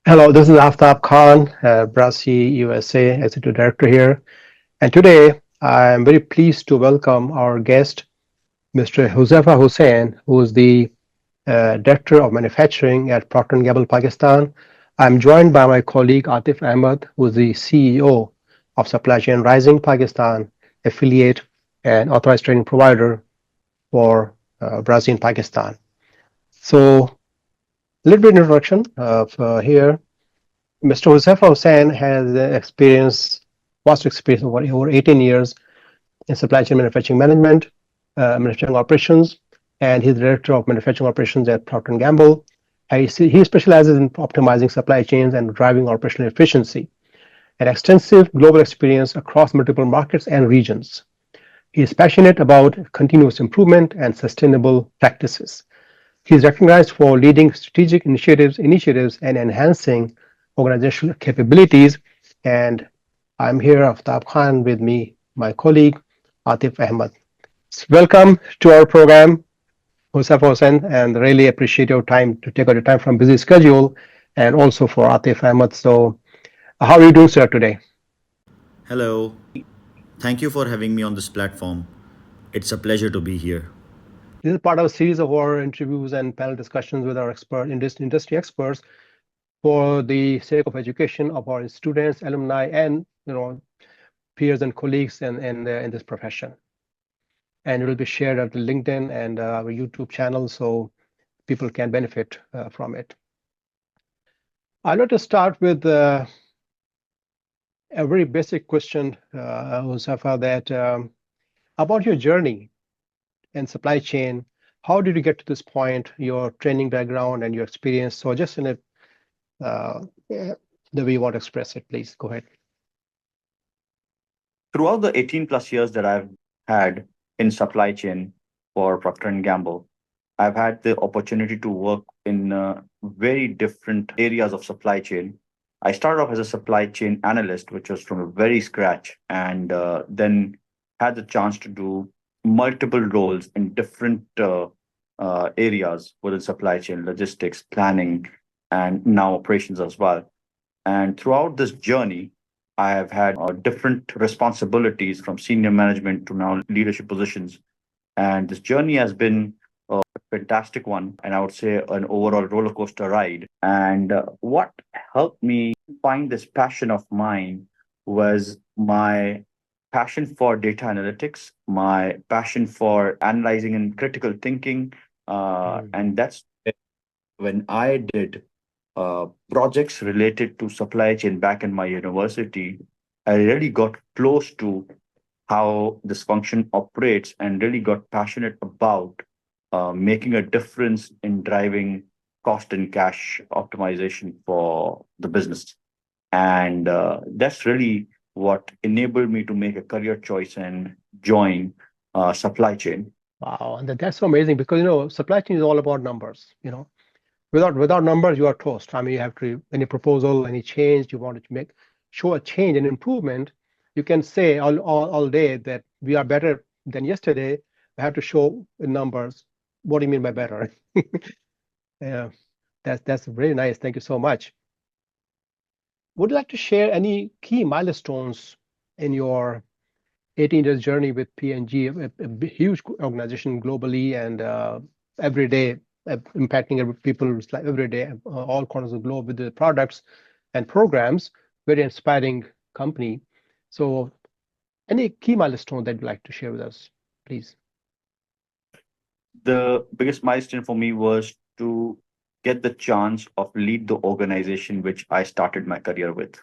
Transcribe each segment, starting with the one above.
Hello, this is Aftab Khan, BRASI USA Executive Director here. And today I am very pleased to welcome our guest, Mr. Huzaifa Hussain, who is the Director of Manufacturing at Procter& Gamble, Pakistan. I'm joined by my colleague Atif Ahmed, who is the CEO of Supply Chain Rising Pakistan, affiliate and authorized training provider for BRASI in Pakistan. So, a little bit introduction of here. Mr. Huzaifa Hussain has vast experience over 18 years in supply chain manufacturing management, manufacturing operations, and he's director of manufacturing operations at Procter& Gamble. He specializes in optimizing supply chains and driving operational efficiency, and extensive global experience across multiple markets and regions. He is passionate about continuous improvement and sustainable practices. He is recognized for leading strategic initiatives and enhancing organizational capabilities. And I'm here, Aftab Khan, with me, my colleague, Atif Ahmed. Welcome to our program, Huzaifa Hussain, and really appreciate your time to take out your time from busy schedule, and also for Atif Ahmed. So, how are you doing, sir, today? Hello. Thank you for having me on this platform. It's a pleasure to be here. This is part of a series of our interviews and panel discussions with our industry experts for the sake of education of our students, alumni, and peers and colleagues in this profession. And it will be shared at the LinkedIn and our YouTube channel so people can benefit from it. I'd like to start with a very basic question, Huzaifa, that about your journey in supply chain. How did you get to this point, your training background and your experience? So just in the way you want to express it, please go ahead. Throughout the 18 plus years that I've had in supply chain for Procter& Gamble, I've had the opportunity to work in very different areas of supply chain. I started off as a supply chain analyst, which was from a very scratch, and then had the chance to do multiple roles in different areas within supply chain, logistics, planning, and now operations as well. And throughout this journey, I have had different responsibilities from senior management to now leadership positions. And this journey has been a fantastic one, and I would say an overall roller coaster ride. And what helped me find this passion of mine was my passion for data analytics, my passion for analyzing and critical thinking. And that's when I did projects related to supply chain back in my university, I really got close to how this function operates and really got passionate about making a difference in driving cost and cash optimization for the business. And that's really what enabled me to make a career choice and join supply chain. Wow, and that's so amazing because supply chain is all about numbers. Without numbers, you are toast. I mean, you have to any proposal, any change you want to make, show a change and improvement. You can say all day that we are better than yesterday. I have to show in numbers. What do you mean by better? Yeah, that's very nice. Thank you so much. Would you like to share any key milestones in your 18 years journey with P&G, a huge organization globally and every day impacting people's life every day, all corners of the globe with the products and programs, very inspiring company. So any key milestone that you'd like to share with us, please? The biggest milestone for me was to get the chance of lead the organization which I started my career with.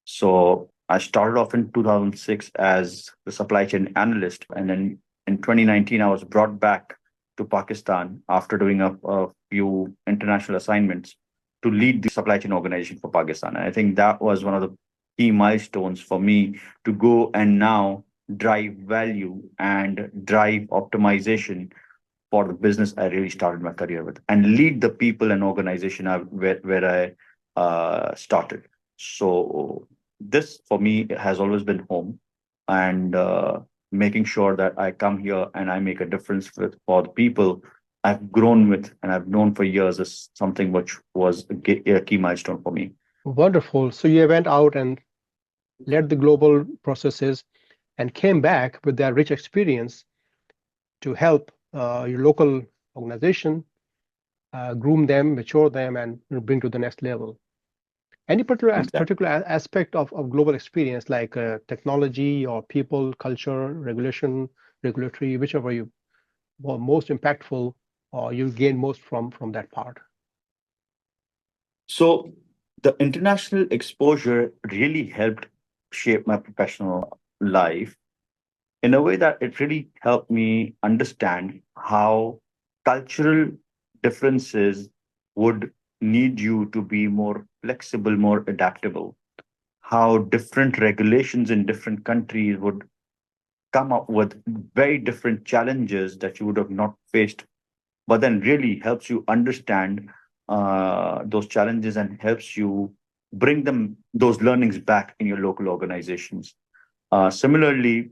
So I started off in 2006 as the supply chain analyst, and then in 2019 I was brought back to Pakistan after doing a few international assignments to lead the supply chain organization for Pakistan. And I think that was one of the key milestones for me to go and now drive value and drive optimization for the business I really started my career with and lead the people and organization where I started. So this for me has always been home, and making sure that I come here and I make a difference for the people I've grown with and I've known for years is something which was a key milestone for me. Wonderful. So you went out and led the global processes and came back with that rich experience to help your local organization groom them, mature them, and bring to the next level. Any Exactly. particular aspect of global experience, like technology or people, culture, regulatory, whichever you were most impactful or you gain most from that part? So the international exposure really helped shape my professional life in a way that it really helped me understand how cultural differences would need you to be more flexible, more adaptable, how different regulations in different countries would come up with very different challenges that you would have not faced, but then really helps you understand those challenges and helps you bring them those learnings back in your local organizations. Similarly,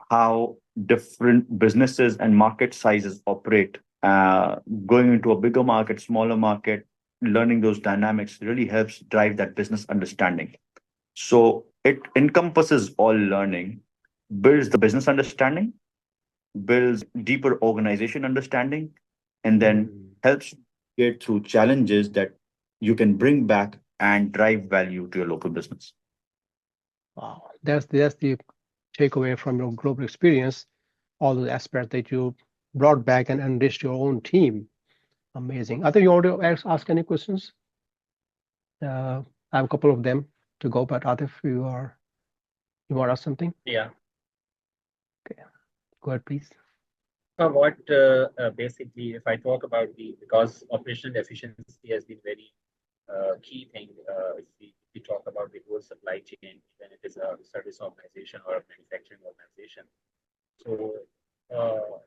how different businesses and market sizes operate, going into a bigger market, smaller market, learning those dynamics really helps drive that business understanding. So it encompasses all learning, builds the business understanding, builds deeper organization understanding, and then Mm. helps you get through challenges that you can bring back and drive value to your local business. Wow, that's the takeaway from your global experience, all the aspects that you brought back and enriched your own team. Amazing. I think you want to ask any questions? I have a couple of them to go, but Atif, you want to ask something? Yeah. Okay, go ahead, please. What basically, if I talk about because operational efficiency has been very key thing. If we talk about the whole supply chain, when it is a service organization or a manufacturing organization. So, uh,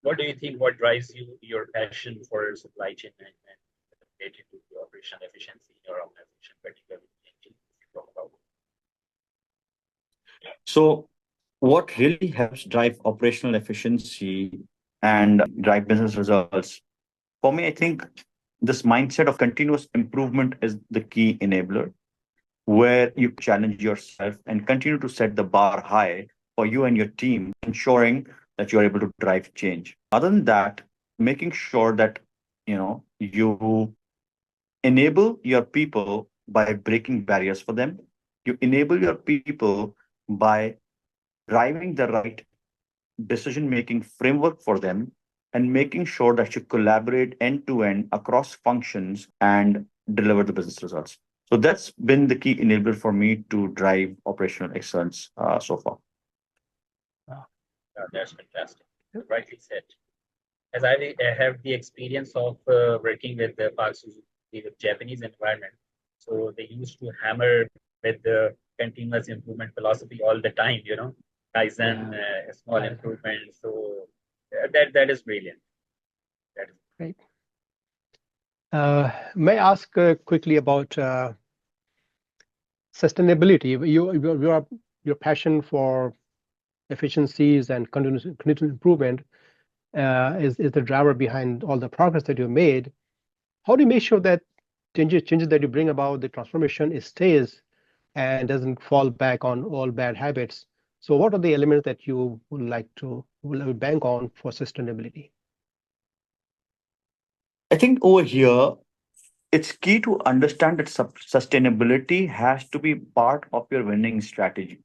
what do you think? What drives your passion for supply chain management related to the operational efficiency in your organization, particularly if you talk about? So, what really helps drive operational efficiency and drive business results? For me, I think this mindset of continuous improvement is the key enabler, where you challenge yourself and continue to set the bar high for you and your team, ensuring that you're able to drive change. Other than that, making sure that you enable your people by breaking barriers for them. You enable your people by driving the right decision making framework for them and making sure that you collaborate end to end across functions and deliver the business results. So that's been the key enabler for me to drive operational excellence so far. Wow. That's fantastic. Rightly said. As I have the experience of working with the the Japanese environment, so they used to hammer with the continuous improvement philosophy all the time. Kaizen, Yeah, small I agree. improvement. So that is brilliant. That is Great. May I ask quickly about sustainability? Your passion for efficiencies and continuous improvement is the driver behind all the progress that you made. How do you make sure that changes that you bring about the transformation it stays and doesn't fall back on all bad habits? So what are the elements that you would like to will bank on for sustainability? I think over here, it's key to understand that sustainability has to be part of your winning strategy.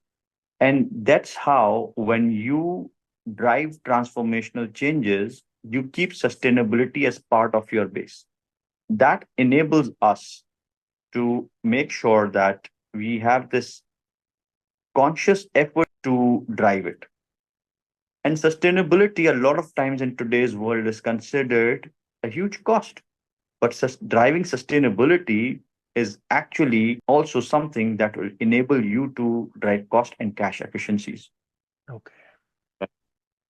And that's how, when you drive transformational changes, you keep sustainability as part of your base. That enables us to make sure that we have this conscious effort to drive it. And sustainability, a lot of times in today's world, is considered a huge cost. But driving sustainability is actually also something that will enable you to drive cost and cash efficiencies. Okay.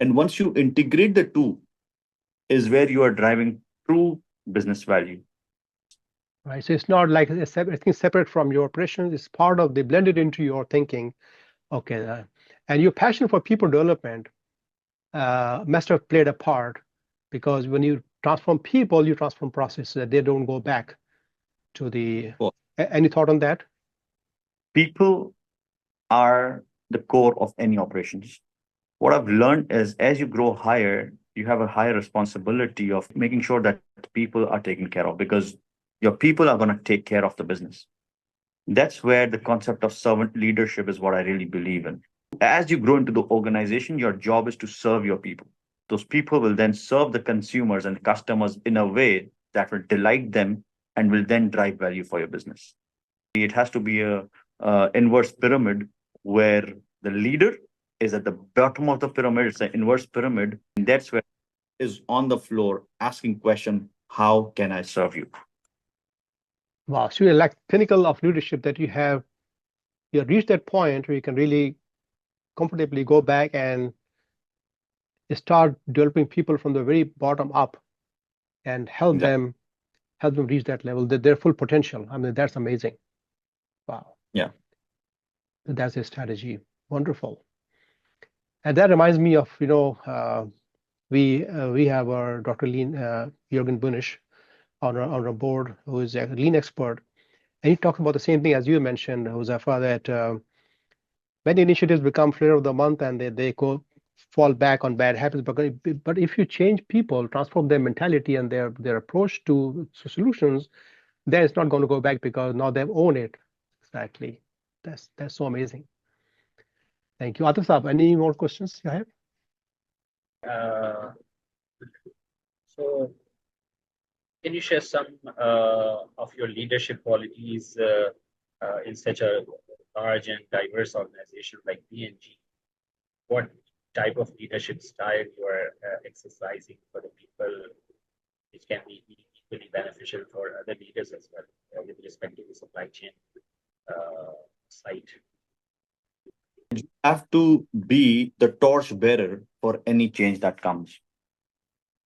And once you integrate the two, is where you are driving true business value. Right. So it's not like everything separate from your operations. It's part of they blended into your thinking. Okay. And your passion for people development must have played a part because when you transform people, you transform processes, that they don't go back to the. Well, Any thought on that? people are the core of any operations. What I've learned is as you grow higher, you have a higher responsibility of making sure that people are taken care of because your people are going to take care of the business. That's where the concept of servant leadership is what I really believe in. As you grow into the organization, your job is to serve your people. Those people will then serve the consumers and customers in a way that will delight them and will then drive value for your business. It has to be a inverse pyramid where the leader is at the bottom of the pyramid. It's an inverse pyramid, and that's where is on the floor asking question, how can I serve you? Wow, so you're like pinnacle of leadership that you have reached that point where you can really comfortably go back and start developing people from the very bottom up and Exactly. help them reach that level, their full potential. I mean, that's amazing. Wow, Yeah. that's a strategy. Wonderful. And that reminds me of, we have our Dr. Lean Jürgen Bunisch on our board, who is a lean expert, and he talks about the same thing as you mentioned, Huzaifa, that many initiatives become flavor of the month and they go fall back on bad habits. But if you change people, transform their mentality and their approach to solutions, then it's not going to go back because now they've owned it. Exactly. That's so amazing. Thank you. Atif Saab, any more questions you have? Uh, so, can you share some of your leadership qualities in such a large and diverse organization like BNG? What type of leadership style you are exercising for the people, which can be equally beneficial for other leaders as well, with respect to the supply chain side? You have to be the torch bearer for any change that comes.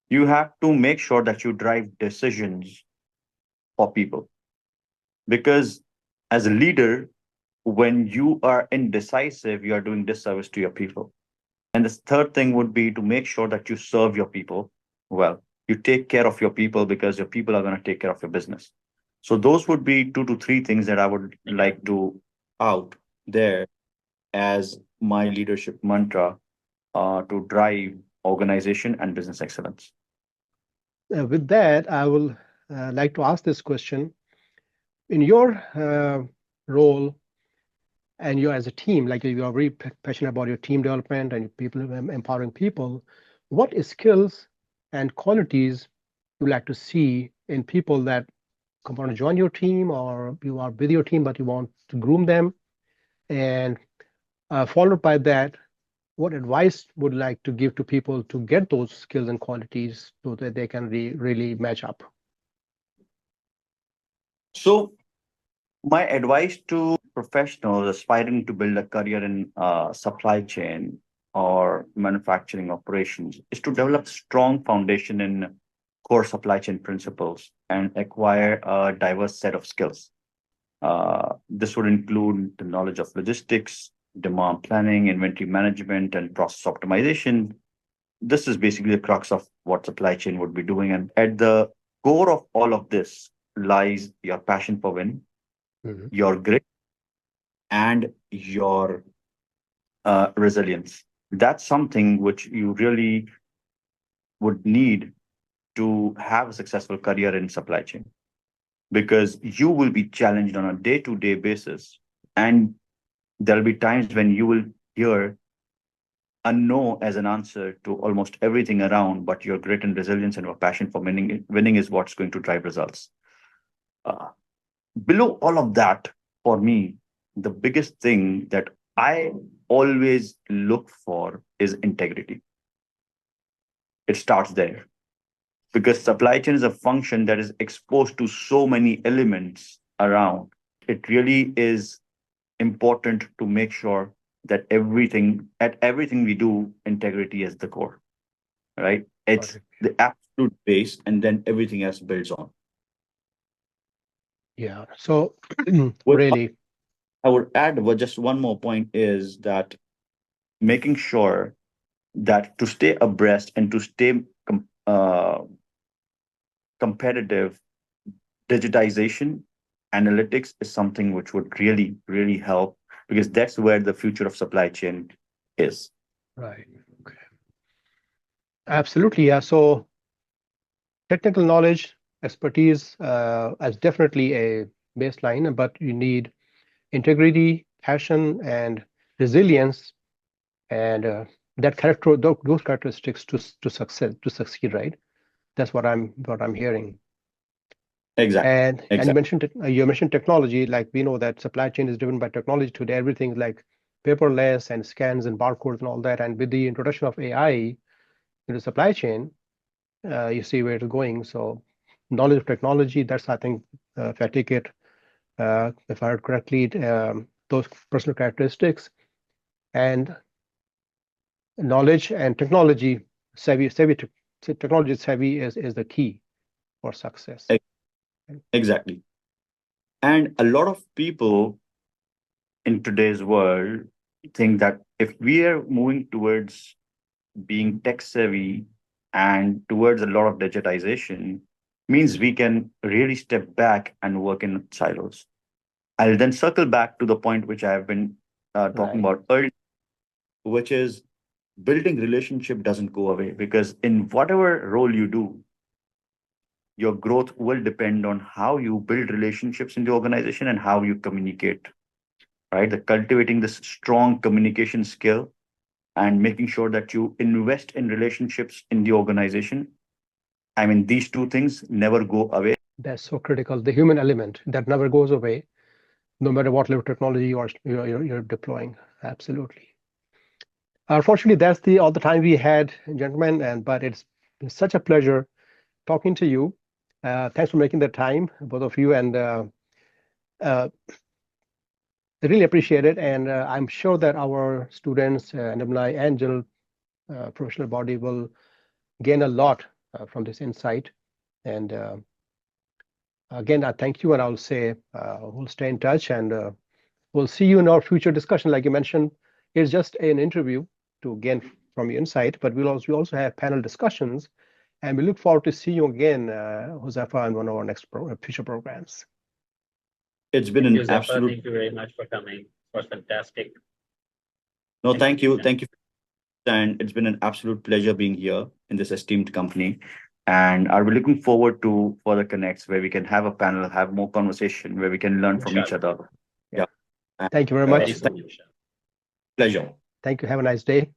You have to make sure that you drive decisions for people. Because as a leader, when you are indecisive, you are doing disservice to your people. And the third thing would be to make sure that you serve your people well. You take care of your people because your people are going to take care of your business. So those would be 2 to 3 things that I would like to out there as my leadership mantra to drive organization and business excellence. With that, I will like to ask this question. In your role and you as a team, like you are very passionate about your team development and people empowering people, what skills and qualities you like to see in people that want to join your team, or you are with your team but you want to groom them? And followed by that, what advice would you like to give to people to get those skills and qualities so that they can really match up? So my advice to professionals aspiring to build a career in supply chain or manufacturing operations is to develop strong foundation in core supply chain principles and acquire a diverse set of skills. This would include the knowledge of logistics, demand planning, inventory management, and process optimization. This is basically the crux of what supply chain would be doing. And at the core of all of this lies your passion for winning, Mhm. your grit, and your resilience. That's something which you really would need to have a successful career in supply chain because you will be challenged on a day-to-day basis, and there'll be times when you will hear a no as an answer to almost everything around, but your grit and resilience and your passion for winning is what's going to drive results. Uh, Below all of that, for me, the biggest thing that I always look for is integrity. It starts there because supply chain is a function that is exposed to so many elements around. It really is important to make sure that everything we do, integrity is the core, right? Got It's it. the absolute base, and then everything else builds on. Yeah. So What really, I would add, just one more point is that making sure that to stay abreast and to stay competitive, digitization, analytics is something which would really, really help, because that's where the future of supply chain is. Right. Okay. Absolutely. Yeah. So technical knowledge, expertise is definitely a baseline, but you need integrity, passion, and resilience, and those characteristics to succeed. Right. That's what I'm hearing. Exactly. And you mentioned technology. Like we know that supply chain is driven by technology today. Everything is like paperless and scans and barcodes and all that. And with the introduction of AI into supply chain, you see where it's going. So knowledge of technology, that's I think if I take it, if I heard correctly, those personal characteristics and knowledge and technology savvy is the key for success. Exactly. And a lot of people in today's world think that if we are moving towards being tech savvy and towards a lot of digitization, means we can really step back and work in silos. I'll then circle back to the point which I have been talking Right. about earlier, which is building relationship doesn't go away, because in whatever role you do, your growth will depend on how you build relationships in the organization and how you communicate, right? The cultivating this strong communication skill and making sure that you invest in relationships in the organization. I mean, these two things never go away. That's so critical. The human element that never goes away, no matter what level of technology you're deploying. Absolutely. Unfortunately, that's all the time we had, gentlemen. But it's been such a pleasure talking to you. Thanks for making the time, both of you, and I really appreciate it. And I'm sure that our students, alumni, and general professional body will gain a lot from this insight. And again, I thank you, and I'll say we'll stay in touch, and we'll see you in our future discussion. Like you mentioned, it's just an interview to gain from your insight, but we also have panel discussions, and we look forward to see you again, Huzaifa, in one of our next future programs. It's been Thank you, an Zafar. absolute. Thank you very much for coming. It was fantastic. No, thank you. Thank you. And it's been an absolute pleasure being here in this esteemed company. And are we looking forward to further connects where we can have a panel, have more conversation, where we can learn from each other. Yeah. And, Thank you very much. Very soon, inshallah. pleasure. Thank you. Have a nice day.